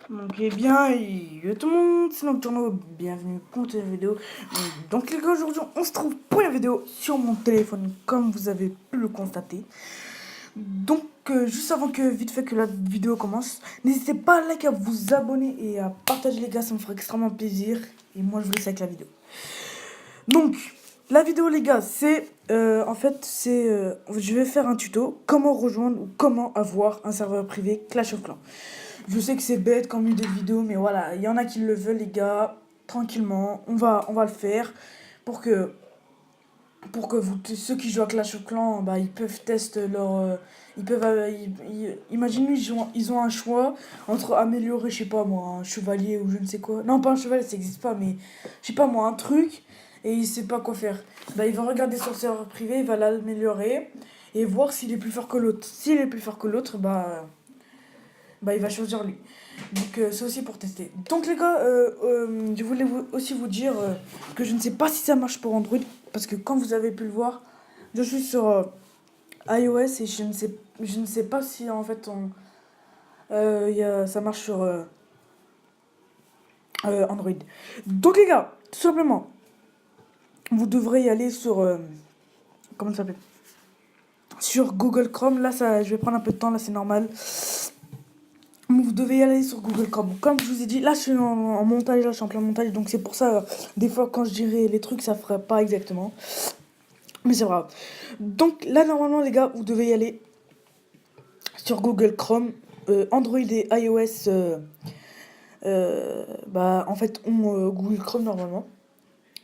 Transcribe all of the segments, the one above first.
Donc, eh bien, yo tout le monde, c'est Nocturno, bienvenue pour une nouvelle vidéo. Donc, les gars, aujourd'hui, on se trouve pour une vidéo sur mon téléphone, comme vous avez pu le constater. Donc, juste avant que, vite fait, que la vidéo commence, n'hésitez pas à liker, à vous abonner et à partager, les gars, ça me ferait extrêmement plaisir. Et moi, je vous laisse avec la vidéo. Donc, la vidéo, les gars, c'est, je vais faire un tuto, comment rejoindre ou comment avoir un serveur privé Clash of Clans. Je sais que c'est bête comme idée de vidéo, mais voilà, il y en a qui le veulent, les gars. Tranquillement, on va le faire pour que, ceux qui jouent à Clash of Clans, bah, ils peuvent tester leur. Ils peuvent. Imaginez, ils ont un choix entre améliorer, je sais pas moi, un chevalier ou je ne sais quoi. Non, pas un chevalier, ça n'existe pas, mais je sais pas moi, un truc, et il sait pas quoi faire. Bah, il va regarder sur le serveur privé, il va l'améliorer et voir s'il est plus fort que l'autre. S'il est plus fort que l'autre, bah il va choisir lui. Donc c'est aussi pour tester. Donc les gars, je voulais aussi vous dire que je ne sais pas si ça marche pour Android, parce que comme vous avez pu le voir, je suis sur iOS et je ne sais pas si en fait ça marche sur Android. Donc les gars, tout simplement, vous devrez y aller sur comment ça s'appelle, sur Google Chrome. Là ça, je vais prendre un peu de temps, là c'est normal. Vous devez y aller sur Google Chrome. Comme je vous ai dit, là je suis en montage, là je suis en plein montage, donc c'est pour ça, des fois quand je dirais les trucs, ça ferait pas exactement. Mais c'est grave. Donc là normalement les gars, vous devez y aller sur Google Chrome. Android et iOS, bah en fait ont Google Chrome normalement.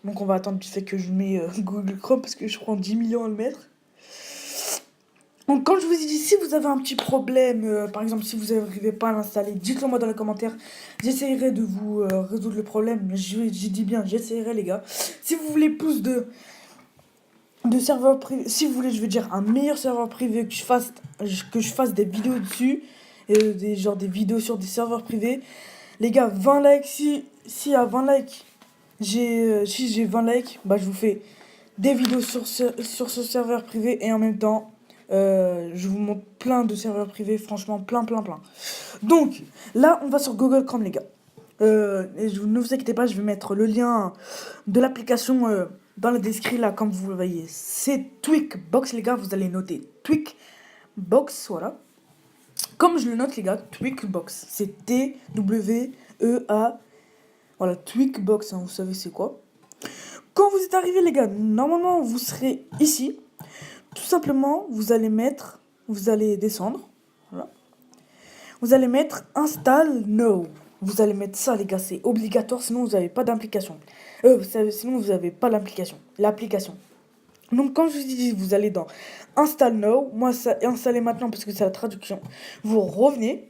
Donc on va attendre du fait que je mets Google Chrome parce que je prends 10 millions à le mettre. Donc, comme je vous ai dit, si vous avez un petit problème, par exemple, si vous n'arrivez pas à l'installer, dites-le moi dans les commentaires. J'essaierai de vous résoudre le problème. J'ai dit bien, j'essaierai, les gars. Si vous voulez plus de serveurs privés, si vous voulez, je veux dire, un meilleur serveur privé, que je fasse des vidéos dessus, des vidéos sur des serveurs privés, les gars, 20 likes, si à 20 likes, si j'ai 20 likes, bah je vous fais des vidéos sur ce serveur privé et en même temps, je vous montre plein de serveurs privés, franchement, plein, plein, plein. Donc, là, on va sur Google Chrome, les gars. Ne vous inquiétez pas, je vais mettre le lien de l'application dans la description, là, comme vous le voyez. C'est Tweakbox, les gars, vous allez noter Tweakbox, voilà. Comme je le note, les gars, Tweakbox. C'est T-W-E-A. Voilà, Tweakbox, hein, vous savez c'est quoi. Quand vous êtes arrivés, les gars, normalement, vous serez ici. Tout simplement, vous allez descendre. Voilà. Vous allez mettre Install Now. Vous allez mettre ça, les gars, c'est obligatoire, sinon vous n'avez pas d'implication. Sinon vous n'avez pas l'application. Donc, comme je vous dis, vous allez dans Install Now. Moi, ça installer maintenant parce que c'est la traduction. Vous revenez.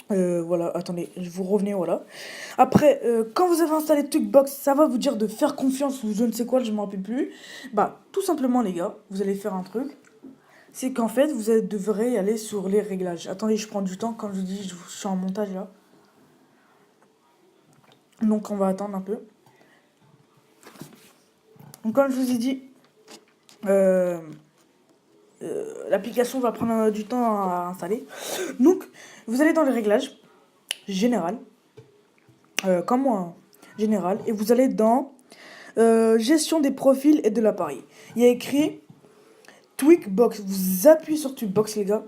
Voilà, attendez, vous revenez, voilà. Après, quand vous avez installé Tweakbox, ça va vous dire de faire confiance ou je ne sais quoi, je ne me rappelle plus. Bah, tout simplement, les gars, vous allez faire un truc. C'est qu'en fait, devrez aller sur les réglages. Attendez, je prends du temps, comme je dis, je suis en montage là. Donc, on va attendre un peu. Donc, comme je vous ai dit, l'application va prendre du temps à installer. Donc, vous allez dans les réglages, général, comme moi, hein, général, et vous allez dans gestion des profils et de l'appareil. Il y a écrit Tweakbox. Vous appuyez sur Tweakbox, les gars.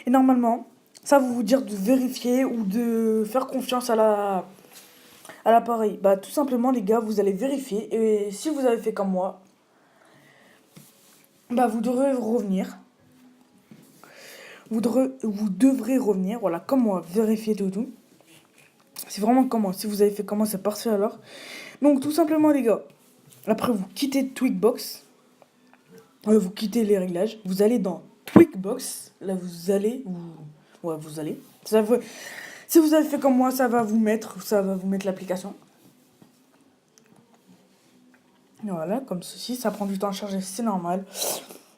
Et normalement, ça va vous dire de vérifier ou de faire confiance à l'appareil. Bah, tout simplement, les gars, vous allez vérifier. Et si vous avez fait comme moi, bah, vous devrez revenir. Vous devrez revenir, voilà, comme moi, vérifier tout. C'est vraiment comme moi. Si vous avez fait comme moi, c'est parfait alors. Donc, tout simplement, les gars, après, vous quittez Tweakbox. Vous quittez les réglages. Vous allez dans Tweakbox. Là, vous allez. Ouais, vous allez. Si vous avez fait comme moi, ça va vous mettre l'application. Voilà, comme ceci. Ça prend du temps à charger, c'est normal.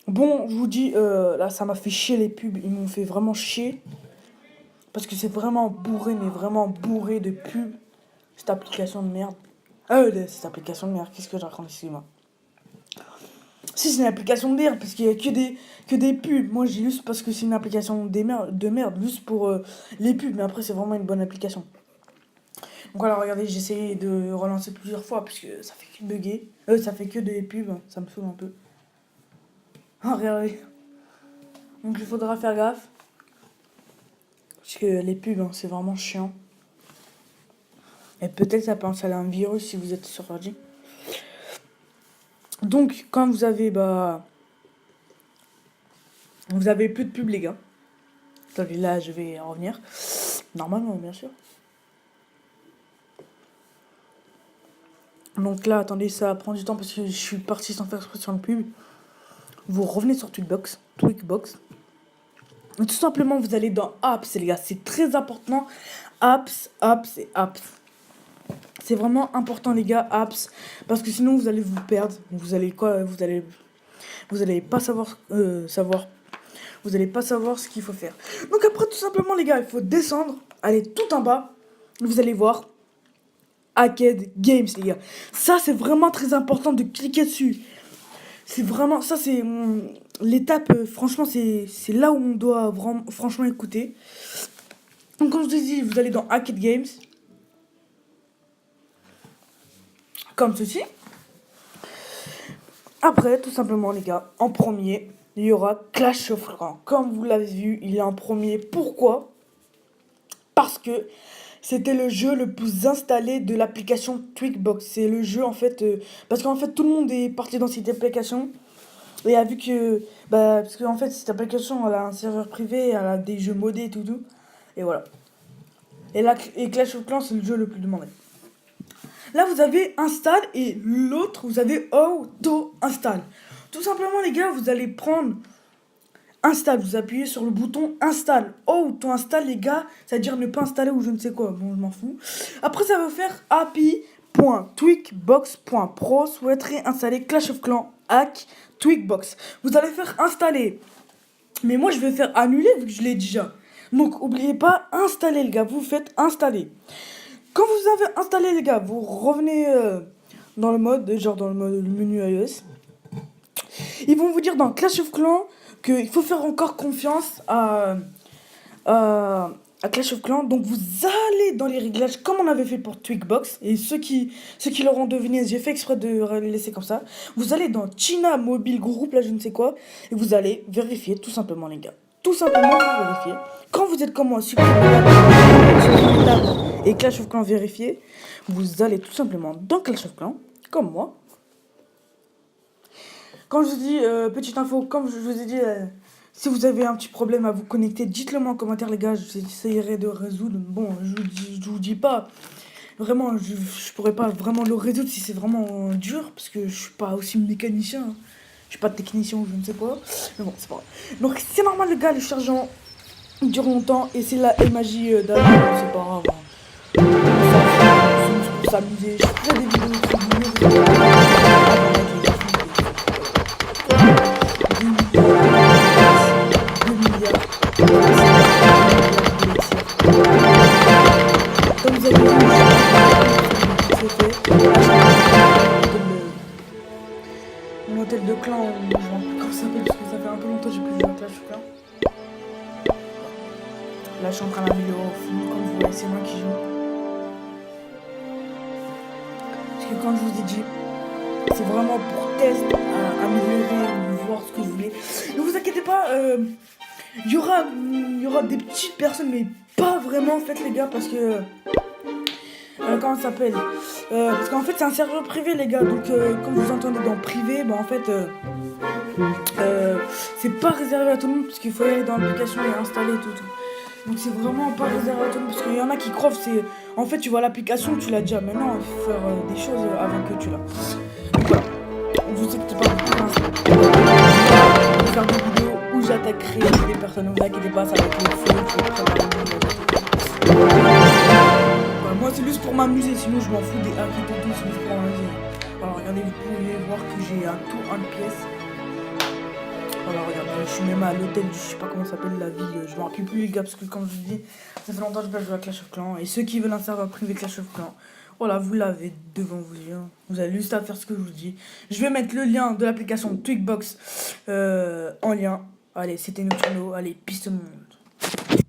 Bon, je vous dis, là, ça m'a fait chier les pubs. Ils m'ont fait vraiment chier. Parce que c'est vraiment bourré, mais vraiment bourré de pubs. Cette application de merde. Cette application de merde, qu'est-ce que je raconte, excusez-moi. Si, c'est une application de merde, parce qu'il y a que des pubs. Moi, j'ai juste parce que c'est une application de merde, juste pour les pubs. Mais après, c'est vraiment une bonne application. Donc voilà, regardez, j'ai essayé de relancer plusieurs fois, parce que ça fait que bugger. Ça fait que des pubs, ça me saoule un peu. Ah, regardez. Donc il faudra faire gaffe. Parce que les pubs, c'est vraiment chiant. Et peut-être ça peut installer un virus si vous êtes sur ordi. Donc, quand vous avez, vous avez plus de pub, les gars. Attendez, là, je vais en revenir. Normalement, bien sûr. Donc là, attendez, ça prend du temps parce que je suis parti sans faire expression de pub. Vous revenez sur Tweakbox. Et tout simplement, vous allez dans Apps, les gars. C'est très important. Apps. C'est vraiment important, les gars, Apps. Parce que sinon, vous allez vous perdre. Vous allez quoi? Vous allez pas vous allez pas savoir ce qu'il faut faire. Donc après, tout simplement, les gars, il faut descendre, aller tout en bas. Vous allez voir Arcade Games, les gars. Ça, c'est vraiment très important de cliquer dessus. C'est vraiment, ça, c'est l'étape, franchement, c'est là où on doit vraiment, franchement écouter. Donc, comme je vous ai dit, vous allez dans Arcade Games. Comme ceci. Après, tout simplement, les gars, en premier, il y aura Clash of Clans. Comme vous l'avez vu, il est en premier. Pourquoi? Parce que c'était le jeu le plus installé de l'application Tweakbox. C'est le jeu, en fait, parce qu'en fait, tout le monde est parti dans cette application et a vu que, parce qu'en fait, cette application, elle a un serveur privé, elle a des jeux modés et tout. Et voilà. Et là, et Clash of Clans, c'est le jeu le plus demandé. Là, vous avez install et l'autre, vous avez auto-install. Tout simplement, les gars, vous allez prendre install. Vous appuyez sur le bouton install. Auto-install, les gars, c'est-à-dire ne pas installer ou je ne sais quoi. Bon, je m'en fous. Après, ça va faire api.tweakbox.pro. Souhaiterait installer Clash of Clans hack Tweakbox. Vous allez faire installer. Mais moi, je vais faire annuler vu que je l'ai déjà. Donc, n'oubliez pas, installer, les gars. Vous faites installer. Quand vous avez installé, les gars, vous revenez dans le mode, dans le menu iOS. Ils vont vous dire dans Clash of Clans qu'il faut faire encore confiance à Clash of Clans. Donc vous allez dans les réglages comme on avait fait pour Tweakbox. Et ceux qui l'auront deviné, j'ai fait exprès de les laisser comme ça. Vous allez dans China Mobile Group, là je ne sais quoi. Et vous allez vérifier tout simplement, les gars. Tout simplement, vous vérifiez. Quand vous êtes comme moi, et Clash of Clans vérifié, vous allez tout simplement dans Clash of Clans, comme moi. Quand je vous dis, petite info, comme je vous ai dit, si vous avez un petit problème à vous connecter, dites-le moi en commentaire, les gars, j'essayerai de résoudre. Bon, je vous dis pas, vraiment, je pourrais pas vraiment le résoudre si c'est vraiment dur, parce que je suis pas aussi mécanicien, hein. Je suis pas technicien ou je ne sais quoi, mais bon, c'est pas grave. Donc c'est normal, les gars, les chargements durent longtemps, et c'est la magie d'ailleurs, c'est pas grave, hein. C'est juste pour s'amuser, je ferai des vidéos très comme vous avez vu, c'est fait. Mon hôtel de clan, je ne sais pas comment ça s'appelle parce que ça fait un peu longtemps que j'ai plus joué à Clash of Clans. Là, je suis en train d'améliorer au fond, comme vous voyez, c'est moi qui joue. Parce que quand je vous ai dit, c'est vraiment pour tester, améliorer, voir ce que vous voulez. Ne vous inquiétez pas, il y aura des petites personnes, mais pas vraiment en fait, les gars, parce que comment ça s'appelle, parce qu'en fait c'est un serveur privé, les gars, donc comme vous entendez dans privé, en fait c'est pas réservé à tout le monde parce qu'il faut aller dans l'application et installer tout. Donc c'est vraiment pas réservé à tout le monde parce qu'il y en a qui croient, c'est en fait tu vois l'application, tu l'as déjà, maintenant il faut faire des choses avant que tu l'as. Donc voilà, je vous sais que c'est pas beaucoup pour faire des vidéos où j'attaquerai des personnes, ne vous inquiétez pas, ça va être le feu, moi c'est juste pour m'amuser, sinon je m'en fous des hacks et tout, c'est juste pour m'amuser. Alors regardez, vous pouvez voir que j'ai un tour en pièce. Voilà, regardez, je suis même à l'hôtel du, je sais pas comment ça s'appelle la ville, je me rappelle plus, les gars, parce que comme je vous dis, ça fait longtemps que je joue à Clash of Clans. Et ceux qui veulent un serveur privé Clash of Clans, Voilà, vous l'avez devant vous. Hein. Vous avez juste à faire ce que je vous dis. Je vais mettre le lien de l'application Twigbox en lien. Allez, c'était Neutrino. Allez, peace tout le monde.